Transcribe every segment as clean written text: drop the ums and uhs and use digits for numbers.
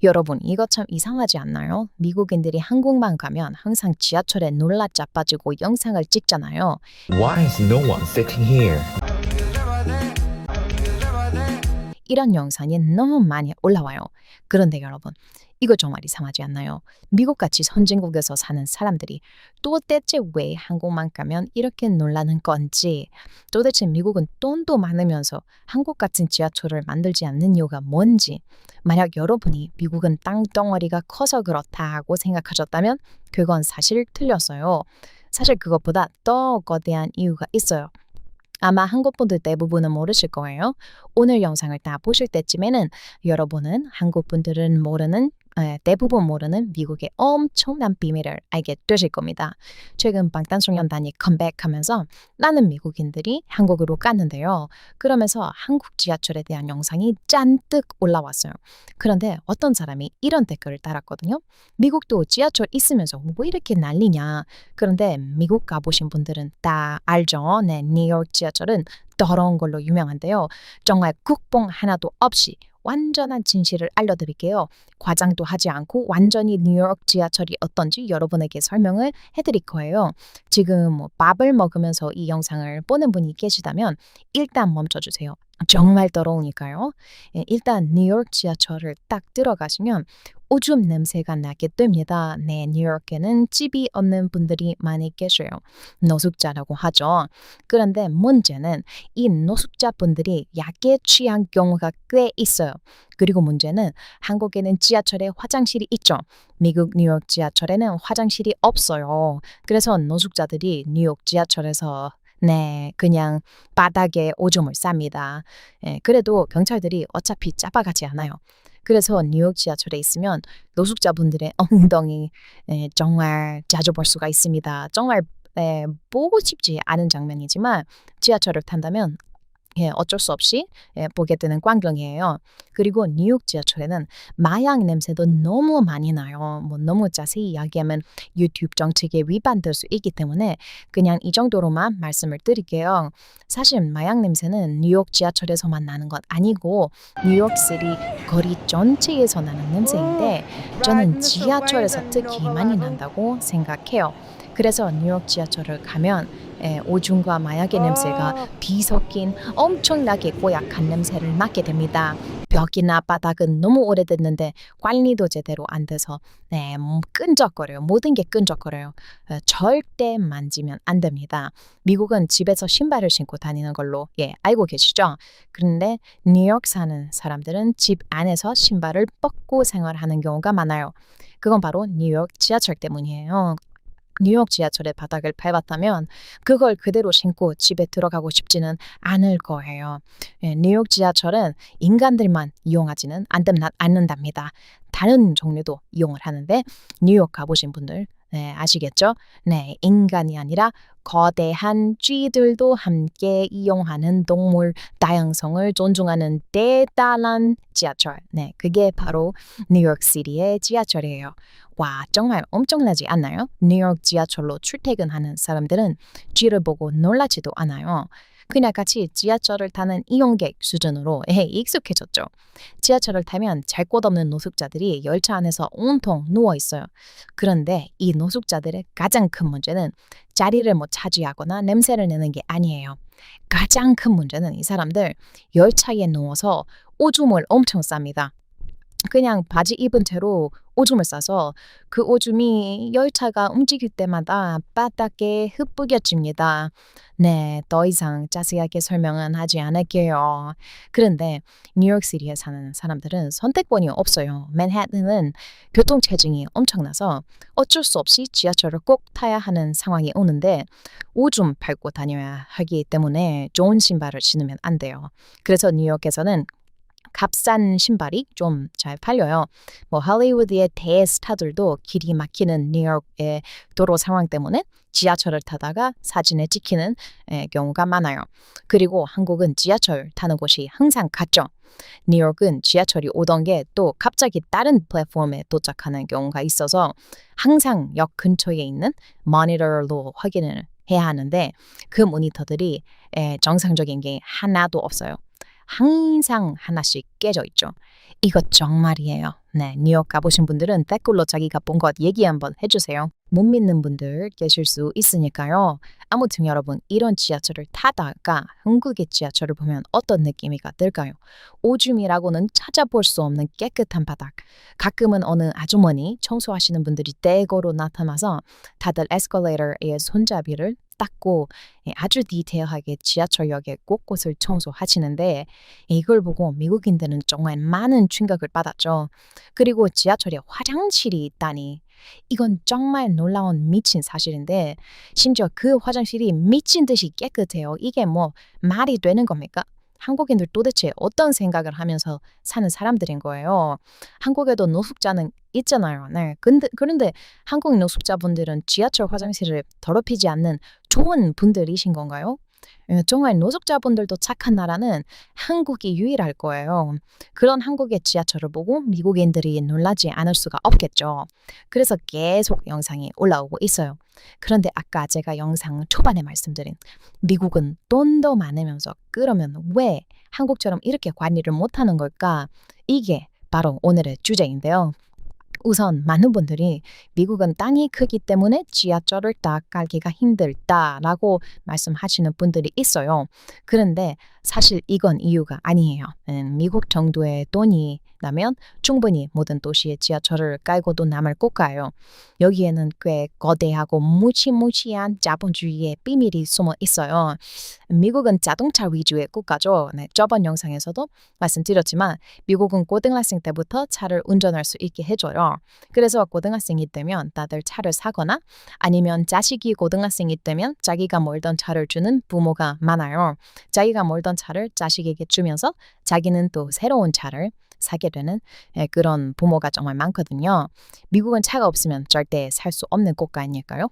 여러분, 이거 참 이상하지 않나요? 미국인들이 한국만 가면 항상 지하철에 놀라 자빠지고 영상을 찍잖아요. Why is no one sitting here? 이런 영상이 너무 많이 올라와요. 그런데 여러분, 이거 정말 이상하지 않나요? 미국같이 선진국에서 사는 사람들이 도대체 왜 한국만 가면 이렇게 놀라는 건지, 도대체 미국은 돈도 많으면서 한국 같은 지하철을 만들지 않는 이유가 뭔지, 만약 여러분이 미국은 땅덩어리가 커서 그렇다고 생각하셨다면 그건 사실 틀렸어요. 사실 그것보다 더 거대한 이유가 있어요. 아마 한국 분들 대부분은 모르실 거예요. 오늘 영상을 다 보실 때쯤에는 여러분은 한국 분들은 대부분 모르는 미국의 엄청난 비밀을 알게 되실 겁니다. 최근 방탄소년단이 컴백하면서 많은 미국인들이 한국으로 갔는데요. 그러면서 한국 지하철에 대한 영상이 잔뜩 올라왔어요. 그런데 어떤 사람이 이런 댓글을 달았거든요. 미국도 지하철 있으면서 왜 이렇게 난리냐. 그런데 미국 가보신 분들은 다 알죠. 네, 뉴욕 지하철은 더러운 걸로 유명한데요. 정말 국뽕 하나도 없이 완전한 진실을 알려드릴게요. 과장도 하지 않고 완전히 뉴욕 지하철이 어떤지 여러분에게 설명을 해드릴 거예요. 지금 밥을 먹으면서 이 영상을 보는 분이 계시다면 일단 멈춰주세요. 정말 더러우니까요. 일단 뉴욕 지하철을 딱 들어가시면 오줌 냄새가 나게 됩니다. 네, 뉴욕에는 집이 없는 분들이 많이 계셔요. 노숙자라고 하죠. 그런데 문제는 이 노숙자분들이 약에 취한 경우가 꽤 있어요. 그리고 문제는 한국에는 지하철에 화장실이 있죠. 미국 뉴욕 지하철에는 화장실이 없어요. 그래서 노숙자들이 뉴욕 지하철에서 그냥 바닥에 오줌을 쌉니다. 그래도 경찰들이 어차피 잡아가지 않아요. 그래서 뉴욕 지하철에 있으면 노숙자분들의 엉덩이 정말 자주 볼 수가 있습니다. 정말 보고 싶지 않은 장면이지만 지하철을 탄다면 어쩔 수 없이 보게 되는 광경이에요. 그리고 뉴욕 지하철에는 마약 냄새도 너무 많이 나요. 너무 자세히 이야기하면 유튜브 정책에 위반될 수 있기 때문에 그냥 이 정도로만 말씀을 드릴게요. 사실 마약 냄새는 뉴욕 지하철에서만 나는 것 아니고 뉴욕시티 거리 전체에서 나는 냄새인데 저는 지하철에서 특히 많이 난다고 생각해요. 그래서 뉴욕 지하철을 가면 오줌과 마약의 냄새가 비섞인 엄청나게 고약한 냄새를 맡게 됩니다. 벽이나 바닥은 너무 오래됐는데 관리도 제대로 안 돼서 끈적거려요. 모든 게 끈적거려요. 절대 만지면 안 됩니다. 미국은 집에서 신발을 신고 다니는 걸로 알고 계시죠? 그런데 뉴욕 사는 사람들은 집 안에서 신발을 벗고 생활하는 경우가 많아요. 그건 바로 뉴욕 지하철 때문이에요. 뉴욕 지하철의 바닥을 밟았다면 그걸 그대로 신고 집에 들어가고 싶지는 않을 거예요. 뉴욕 지하철은 인간들만 이용하지는 않는답니다. 다른 종류도 이용을 하는데 뉴욕 가보신 분들 아시겠죠? 인간이 아니라 거대한 쥐들도 함께 이용하는 동물 다양성을 존중하는 대단한 지하철. 그게 바로 뉴욕시티의 지하철이에요. 와, 정말 엄청나지 않나요? 뉴욕 지하철로 출퇴근하는 사람들은 쥐를 보고 놀라지도 않아요. 그냥같이 지하철을 타는 이용객 수준으로 익숙해졌죠. 지하철을 타면 잘 곳 없는 노숙자들이 열차 안에서 온통 누워 있어요. 그런데 이 노숙자들의 가장 큰 문제는 자리를 못 차지하거나 냄새를 내는 게 아니에요. 가장 큰 문제는 이 사람들 열차에 누워서 오줌을 엄청 쌉니다. 그냥 바지 입은 채로 오줌을 싸서 그 오줌이 열차가 움직일 때마다 바닥에 흩뿌려집니다. 더 이상 자세하게 설명은 하지 않을게요. 그런데 뉴욕시티에 사는 사람들은 선택권이 없어요. 맨해튼은 교통체증이 엄청나서 어쩔 수 없이 지하철을 꼭 타야 하는 상황이 오는데 오줌 밟고 다녀야 하기 때문에 좋은 신발을 신으면 안 돼요. 그래서 뉴욕에서는 값싼 신발이 좀 잘 팔려요. 할리우드의 대스타들도 길이 막히는 뉴욕의 도로 상황 때문에 지하철을 타다가 사진에 찍히는 경우가 많아요. 그리고 한국은 지하철 타는 곳이 항상 같죠. 뉴욕은 지하철이 오던 게 또 갑자기 다른 플랫폼에 도착하는 경우가 있어서 항상 역 근처에 있는 모니터로 확인을 해야 하는데 그 모니터들이 정상적인 게 하나도 없어요. 항상 하나씩 깨져 있죠. 이거 정말이에요. 네, 뉴욕 가보신 분들은 댓글로 자기가 본 것 얘기 한번 해주세요. 못 믿는 분들 계실 수 있으니까요. 아무튼 여러분, 이런 지하철을 타다가 한국의 지하철을 보면 어떤 느낌이 들까요? 오줌이라고는 찾아볼 수 없는 깨끗한 바닥. 가끔은 어느 아주머니 청소하시는 분들이 떼거로 나타나서 다들 에스컬레이터의 손잡이를 닦고 아주 디테일하게 지하철역의 곳곳을 청소하시는데 이걸 보고 미국인들은 정말 많은 충격을 받았죠. 그리고 지하철에 화장실이 있다니. 이건 정말 놀라운 미친 사실인데 심지어 그 화장실이 미친 듯이 깨끗해요. 이게 뭐 말이 되는 겁니까? 한국인들 도대체 어떤 생각을 하면서 사는 사람들인 거예요. 한국에도 노숙자는 있잖아요. 네. 그런데 한국 노숙자분들은 지하철 화장실을 더럽히지 않는 좋은 분들이신 건가요? 정말 노숙자분들도 착한 나라는 한국이 유일할 거예요. 그런 한국의 지하철을 보고 미국인들이 놀라지 않을 수가 없겠죠. 그래서 계속 영상이 올라오고 있어요. 그런데 아까 제가 영상 초반에 말씀드린 미국은 돈도 많으면서 그러면 왜 한국처럼 이렇게 관리를 못하는 걸까? 이게 바로 오늘의 주제인데요. 우선 많은 분들이 미국은 땅이 크기 때문에 지하철을 딱 깔기가 힘들다라고 말씀하시는 분들이 있어요. 그런데 사실 이건 이유가 아니에요. 미국 정도의 돈이 나면 충분히 모든 도시의 지하철을 깔고도 남을 국가예요. 여기에는 꽤 거대하고 무시무시한 자본주의의 비밀이 숨어 있어요. 미국은 자동차 위주의 국가죠. 네, 저번 영상에서도 말씀드렸지만 미국은 고등학생 때부터 차를 운전할 수 있게 해줘요. 그래서 고등학생이 되면 다들 차를 사거나 아니면 자식이 고등학생이 되면 자기가 몰던 차를 주는 부모가 많아요. 자기가 몰던 차를 자식에게 주면서 자기는 또 새로운 차를 사게 되는 그런 부모가 정말 많거든요. 미국은 차가 없으면 절대 살 수 없는 국가이니까요.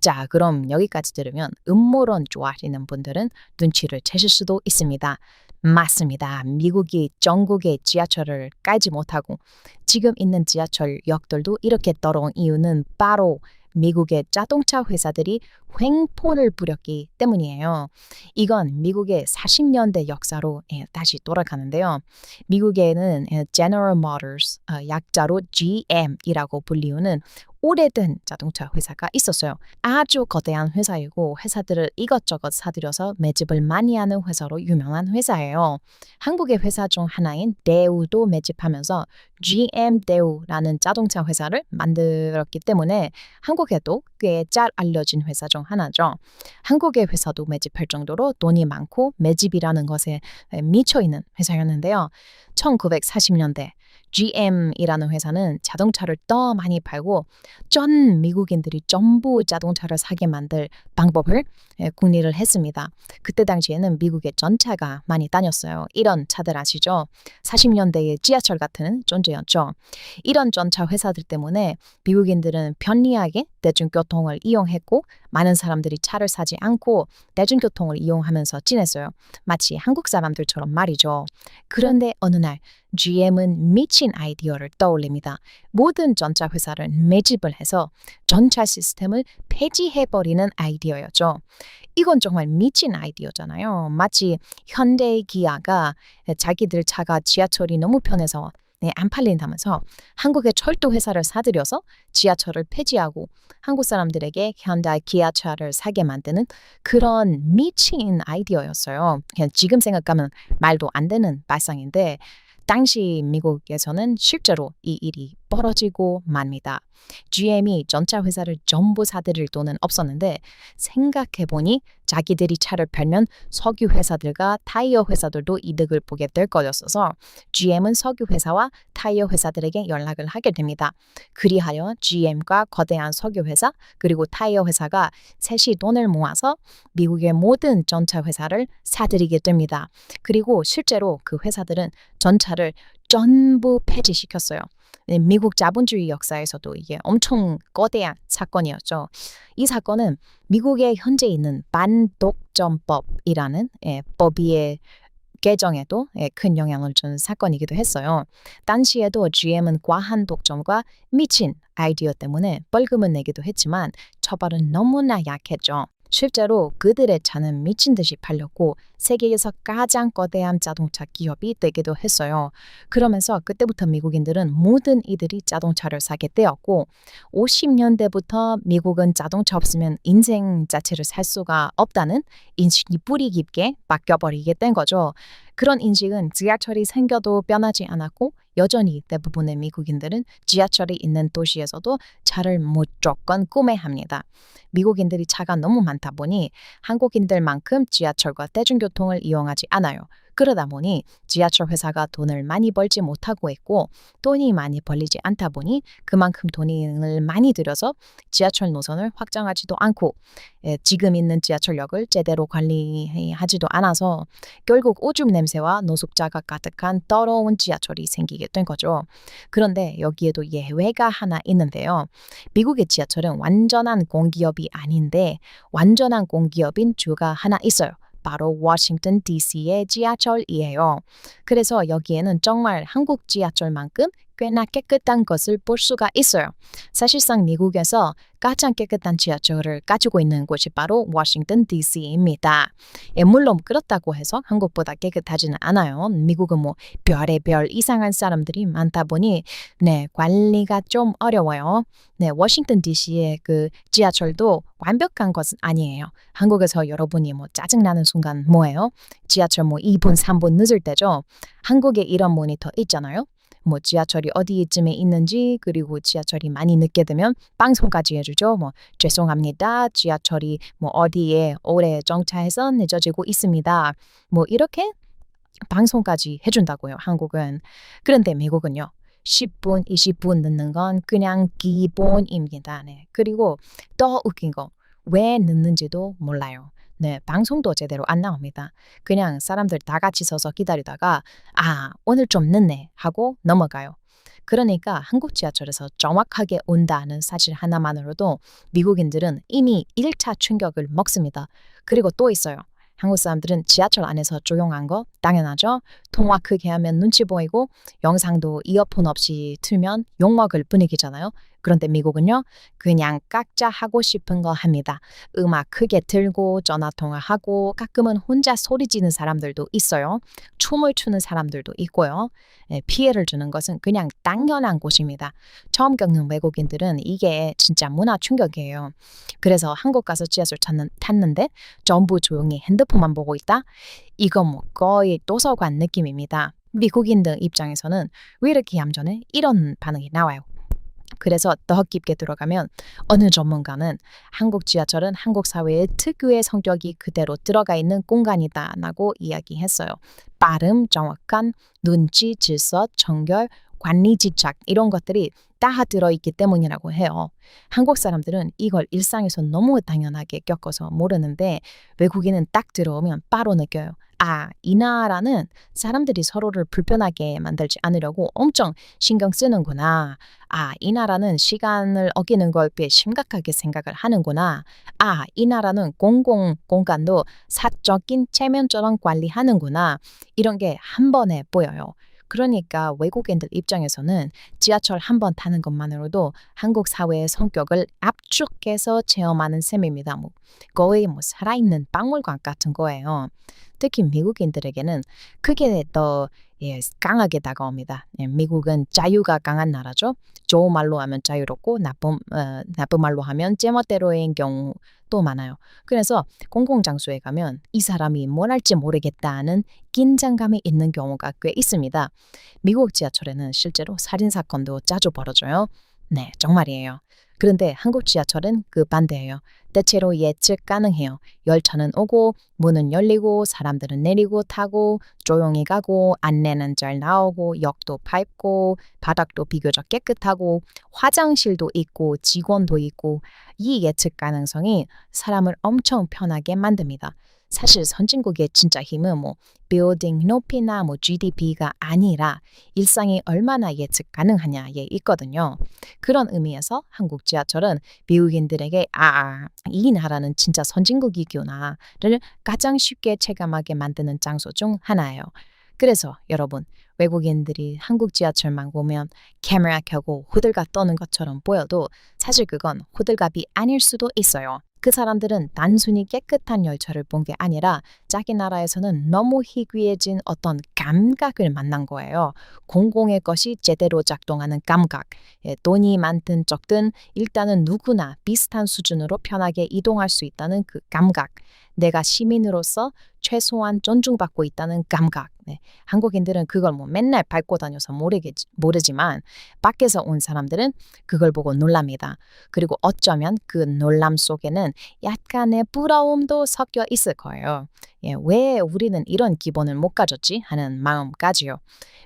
자, 그럼 여기까지 들으면 음모론 좋아하시는 분들은 눈치를 채실 수도 있습니다. 맞습니다. 미국이 전국의 지하철을 깔지 못하고 지금 있는 지하철역들도 이렇게 더러운 이유는 바로 미국의 자동차 회사들이 횡포를 부렸기 때문이에요. 이건 미국의 40년대 역사로 다시 돌아가는데요. 미국에는 General Motors, 약자로 GM이라고 불리우는 오래된 자동차 회사가 있었어요. 아주 거대한 회사이고 회사들을 이것저것 사들여서 매집을 많이 하는 회사로 유명한 회사예요. 한국의 회사 중 하나인 대우도 매집하면서 GM 대우라는 자동차 회사를 만들었기 때문에 한국에도 꽤 잘 알려진 회사 중 하나죠. 한국의 회사도 매집할 정도로 돈이 많고 매집이라는 것에 미쳐있는 회사였는데요. 1940년대 GM이라는 회사는 자동차를 더 많이 팔고 전 미국인들이 전부 자동차를 사게 만들 방법을 궁리를 했습니다. 그때 당시에는 미국에 전차가 많이 다녔어요. 이런 차들 아시죠? 40년대의 지하철 같은 존재였죠. 이런 전차 회사들 때문에 미국인들은 편리하게 대중교통을 이용했고 많은 사람들이 차를 사지 않고 대중교통을 이용하면서 지냈어요. 마치 한국 사람들처럼 말이죠. 그런데 어느 날 GM은 미친 아이디어를 떠올립니다. 모든 전차 회사를 매집을 해서 전차 시스템을 폐지해버리는 아이디어였죠. 이건 정말 미친 아이디어잖아요. 마치 현대 기아가 자기들 차가 지하철이 너무 편해서 안 팔린다면서 한국의 철도 회사를 사들여서 지하철을 폐지하고 한국 사람들에게 현대 기아차를 사게 만드는 그런 미친 아이디어였어요. 그냥 지금 생각하면 말도 안 되는 발상인데 당시 미국에서는 실제로 이 일이 벌어지고 맙니다. GM이 전차 회사를 전부 사들일 돈은 없었는데 생각해보니 자기들이 차를 팔면 석유 회사들과 타이어 회사들도 이득을 보게 될 거였어서 GM은 석유 회사와 타이어 회사들에게 연락을 하게 됩니다. 그리하여 GM과 거대한 석유 회사 그리고 타이어 회사가 셋이 돈을 모아서 미국의 모든 전차 회사를 사들이게 됩니다. 그리고 실제로 그 회사들은 전차를 전부 폐지시켰어요. 미국 자본주의 역사에서도 이게 엄청 거대한 사건이었죠. 이 사건은 미국에 현재 있는 반독점법이라는 법의 개정에도 큰 영향을 준 사건이기도 했어요. 당시에도 GM은 과한 독점과 미친 아이디어 때문에 벌금은 내기도 했지만 처벌은 너무나 약했죠. 실제로 그들의 차는 미친 듯이 팔렸고 세계에서 가장 거대한 자동차 기업이 되기도 했어요. 그러면서 그때부터 미국인들은 모든 이들이 자동차를 사게 되었고 50년대부터 미국은 자동차 없으면 인생 자체를 살 수가 없다는 인식이 뿌리 깊게 바뀌어버리게 된 거죠. 그런 인식은 지하철이 생겨도 변하지 않았고 여전히 대부분의 미국인들은 지하철이 있는 도시에서도 차를 무조건 구매합니다. 미국인들이 차가 너무 많다 보니 한국인들만큼 지하철과 대중교통을 이용하지 않아요. 그러다 보니 지하철 회사가 돈을 많이 벌지 못하고 있고 돈이 많이 벌리지 않다 보니 그만큼 돈을 많이 들여서 지하철 노선을 확장하지도 않고 지금 있는 지하철역을 제대로 관리하지도 않아서 결국 오줌 냄새와 노숙자가 가득한 더러운 지하철이 생기게 된 거죠. 그런데 여기에도 예외가 하나 있는데요. 미국의 지하철은 완전한 공기업이 아닌데 완전한 공기업인 주가 하나 있어요. 바로 워싱턴 DC의 지하철이에요. 그래서 여기에는 정말 한국 지하철만큼 꽤나 깨끗한 것을 볼 수가 있어요. 사실상 미국에서 가장 깨끗한 지하철을 가지고 있는 곳이 바로 워싱턴 DC입니다. 물론 그렇다고 해서 한국보다 깨끗하지는 않아요. 미국은 뭐 별의 별 이상한 사람들이 많다 보니 관리가 좀 어려워요. 워싱턴 DC의 그 지하철도 완벽한 것은 아니에요. 한국에서 여러분이 뭐 짜증나는 순간 뭐예요? 지하철 뭐 2분, 3분 늦을 때죠. 한국에 이런 모니터 있잖아요. 뭐 지하철이 어디쯤에 있는지 그리고 지하철이 많이 늦게 되면 방송까지 해주죠. 뭐 죄송합니다. 지하철이 뭐 어디에 오래 정차해서 늦어지고 있습니다. 뭐 이렇게 방송까지 해준다고요. 한국은. 그런데 미국은요. 10분, 20분 늦는 건 그냥 기본입니다. 그리고 더 웃긴 거 왜 늦는지도 몰라요. 방송도 제대로 안 나옵니다. 그냥 사람들 다 같이 서서 기다리다가 오늘 좀 늦네 하고 넘어가요. 그러니까 한국 지하철에서 정확하게 온다는 사실 하나만으로도 미국인들은 이미 1차 충격을 먹습니다. 그리고 또 있어요. 한국 사람들은 지하철 안에서 조용한 거 당연하죠. 통화 크게 하면 눈치 보이고 영상도 이어폰 없이 틀면 욕먹을 분위기잖아요. 그런데 미국은요. 그냥 각자 하고 싶은 거 합니다. 음악 크게 틀고 전화통화하고 가끔은 혼자 소리 지르는 사람들도 있어요. 춤을 추는 사람들도 있고요. 피해를 주는 것은 그냥 당연한 곳입니다. 처음 겪는 외국인들은 이게 진짜 문화 충격이에요. 그래서 한국 가서 지하철 탔는데 전부 조용히 핸드폰만 보고 있다? 이거 뭐 거의 도서관 느낌입니다. 미국인들 입장에서는 왜 이렇게 얌전해? 이런 반응이 나와요. 그래서 더 깊게 들어가면 어느 전문가는 한국 지하철은 한국 사회의 특유의 성격이 그대로 들어가 있는 공간이다라고 이야기했어요. 빠름, 정확한, 눈치, 질서, 청결, 관리 집착 이런 것들이 다 들어있기 때문이라고 해요. 한국 사람들은 이걸 일상에서 너무 당연하게 겪어서 모르는데 외국인은 딱 들어오면 바로 느껴요. 이 나라는 사람들이 서로를 불편하게 만들지 않으려고 엄청 신경 쓰는구나. 이 나라는 시간을 어기는 걸 꽤 심각하게 생각을 하는구나. 이 나라는 공공 공간도 사적인 체면처럼 관리하는구나. 이런 게 한 번에 보여요. 그러니까 외국인들 입장에서는 지하철 한 번 타는 것만으로도 한국 사회의 성격을 압축해서 체험하는 셈입니다. 거의 살아있는 박물관 같은 거예요. 특히 미국인들에게는 그게 더 강하게 다가옵니다. 미국은 자유가 강한 나라죠. 좋은 말로 하면 자유롭고 나쁜 말로 하면 제멋대로인 경우도 많아요. 그래서 공공장소에 가면 이 사람이 뭘 할지 모르겠다는 긴장감이 있는 경우가 꽤 있습니다. 미국 지하철에는 실제로 살인사건도 자주 벌어져요. 정말이에요. 그런데 한국 지하철은 그 반대예요. 대체로 예측 가능해요. 열차는 오고 문은 열리고 사람들은 내리고 타고 조용히 가고 안내는 잘 나오고 역도 밝고 바닥도 비교적 깨끗하고 화장실도 있고 직원도 있고 이 예측 가능성이 사람을 엄청 편하게 만듭니다. 사실 선진국의 진짜 힘은 빌딩 높이나 GDP가 아니라 일상이 얼마나 예측 가능하냐에 있거든요. 그런 의미에서 한국 지하철은 미국인들에게 이 나라는 진짜 선진국이구나를 가장 쉽게 체감하게 만드는 장소 중 하나예요. 그래서 여러분 외국인들이 한국 지하철만 보면 카메라 켜고 호들갑 떠는 것처럼 보여도 사실 그건 호들갑이 아닐 수도 있어요. 그 사람들은 단순히 깨끗한 열차를 본 게 아니라 자기 나라에서는 너무 희귀해진 어떤 감각을 만난 거예요. 공공의 것이 제대로 작동하는 감각. 돈이 많든 적든 일단은 누구나 비슷한 수준으로 편하게 이동할 수 있다는 그 감각. 내가 시민으로서 최소한 존중받고 있다는 감각. 한국인들은 그걸 뭐 맨날 밟고 다녀서 모르지만 밖에서 온 사람들은 그걸 보고 놀랍니다. 그리고 어쩌면 그 놀람 속에는 약간의 부러움도 섞여 있을 거예요. 왜 우리는 이런 기본을 못 가졌지 하는 마음까지요.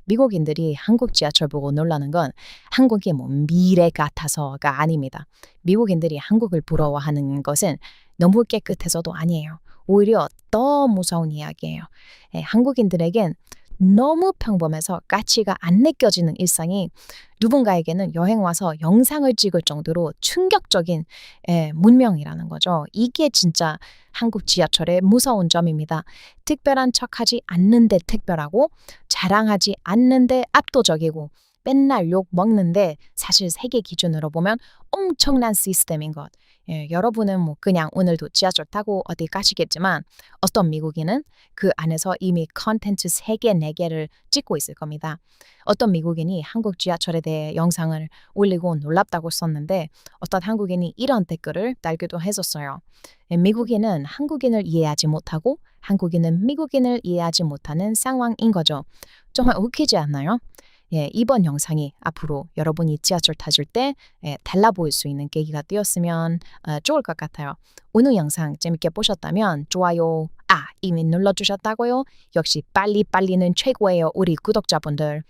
미국인들이 한국 지하철 보고 놀라는 건 한국이 뭐 미래 같아서가 아닙니다. 미국인들이 한국을 부러워하는 것은 너무 깨끗해서도 아니에요. 오히려 더 무서운 이야기예요. 한국인들에겐 너무 평범해서 가치가 안 느껴지는 일상이 누군가에게는 여행 와서 영상을 찍을 정도로 충격적인 문명이라는 거죠. 이게 진짜 한국 지하철의 무서운 점입니다. 특별한 척하지 않는데 특별하고 자랑하지 않는데 압도적이고 맨날 욕 먹는데 사실 세계 기준으로 보면 엄청난 시스템인 것. 여러분은 뭐 그냥 오늘도 지하철 타고 어디 가시겠지만 어떤 미국인은 그 안에서 이미 컨텐츠 3개, 4개를 찍고 있을 겁니다. 어떤 미국인이 한국 지하철에 대해 영상을 올리고 놀랍다고 썼는데 어떤 한국인이 이런 댓글을 달기도 했었어요. 미국인은 한국인을 이해하지 못하고 한국인은 미국인을 이해하지 못하는 상황인 거죠. 정말 웃기지 않나요? 이번 영상이 앞으로 여러분이 지하철 타실 때 달라 보일 수 있는 계기가 되었으면 좋을 것 같아요. 오늘 영상 재밌게 보셨다면 좋아요, 이미 눌러주셨다고요? 역시 빨리빨리는 최고예요, 우리 구독자분들.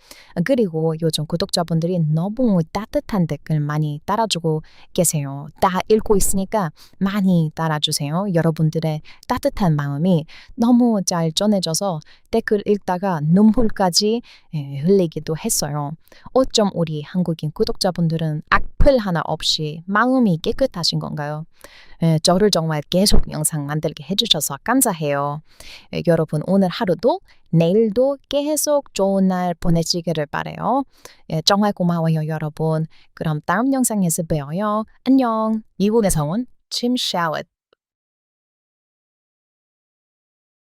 그리고 요즘 구독자분들이 너무 따뜻한 댓글 많이 달아주고 계세요. 다 읽고 있으니까 많이 달아주세요. 여러분들의 따뜻한 마음이 너무 잘 전해져서 댓글 읽다가 눈물까지 흘리기도 했어요. 어쩜 우리 한국인 구독자분들은 악플 하나 없이 마음이 깨끗하신 건가요? 저를 정말 계속 영상 만들게 해주셔서 감사해요. 여러분 오늘 하루도 내일도 계속 좋은 날 보내시기를 바라요. 정말 고마워요 여러분. 그럼 다음 영상에서 봬요. 안녕. 미국에서 온 침 샤워